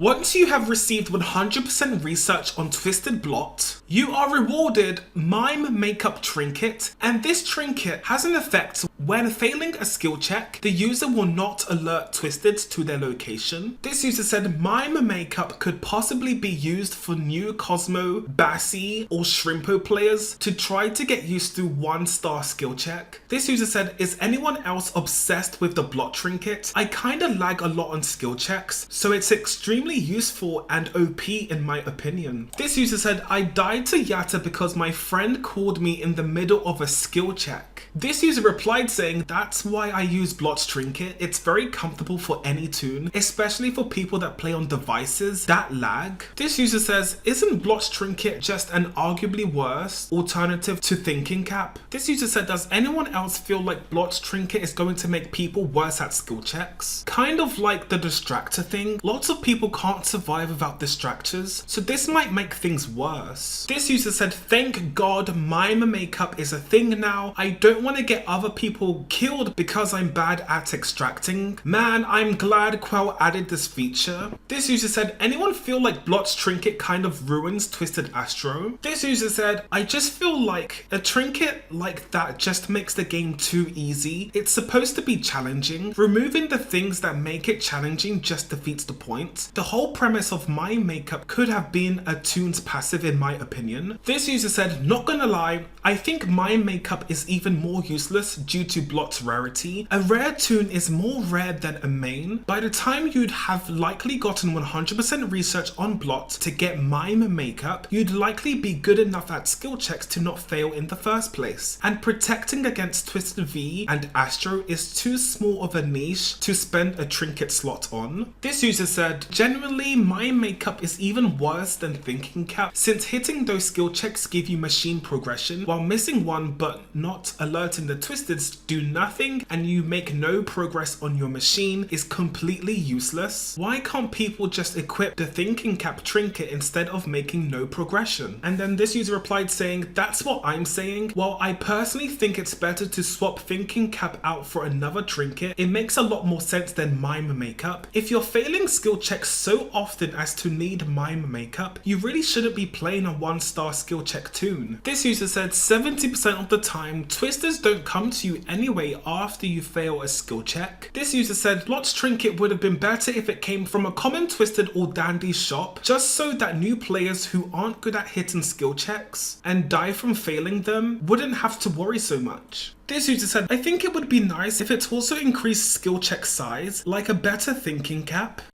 Once you have received 100% research on Twisted Blot, you are rewarded Mime Makeup Trinket, and this trinket has an effect when failing a skill check, the user will not alert Twisted to their location. This user said Mime Makeup could possibly be used for new Cosmo, Bassi, or Shrimpo players to try to get used to 1-star skill check. This user said, is anyone else obsessed with the Blot trinket? I kinda lag a lot on skill checks, so it's extremely useful and OP in my opinion. This user said, I died to Yatta because my friend called me in the middle of a skill check. This user replied saying, that's why I use Blot's trinket. It's very comfortable for any tune, especially for people that play on devices that lag. This user says, isn't Blot's trinket just an arguably worse alternative to thinking cap? This user said, does anyone else feel like Blot's trinket is going to make people worse at skill checks? Kind of like the distractor thing. Lots of people can't survive without distractors, so this might make things worse. This user said, thank God Mime Makeup is a thing now. I don't want to get other people killed because I'm bad at extracting. Man, I'm glad Quell added this feature. This user said, anyone feel like Blot's trinket kind of ruins Twisted Astro? This user said, I just feel like a trinket like that just makes the game too easy. It's supposed to be challenging. Removing the things that make it challenging just defeats the point. The whole premise of Mime Makeup could have been a tune's passive in my opinion. This user said, not gonna lie, I think Mime Makeup is even more useless due to Blot's rarity. A rare tune is more rare than a main. By the time you'd have likely gotten 100% research on Blot to get Mime Makeup, you'd likely be good enough at skill checks to not fail in the first place. And protecting against Twisted V and Astro is too small of a niche to spend a trinket slot on. This user said, generally Mime Makeup is even worse than thinking cap since hitting those skill checks give you machine progression, while missing one but not alerting the Twisteds do nothing and you make no progress on your machine is completely useless. Why can't people just equip the thinking cap trinket instead of making no progression? And then this user replied saying, that's what I'm saying. While I personally think it's better to swap thinking cap out for another trinket, it makes a lot more sense than Mime Makeup. If you're failing skill checks so often as to need Mime Makeup, you really shouldn't be playing a 1-star skill check tune. This user said 70% of the time, Twisters don't come to you anyway after you fail a skill check. This user said, Blot's trinket would have been better if it came from a common Twisted or Dandy shop, just so that new players who aren't good at hitting skill checks and die from failing them wouldn't have to worry so much. This user said, I think it would be nice if it also increased skill check size, like a better thinking cap.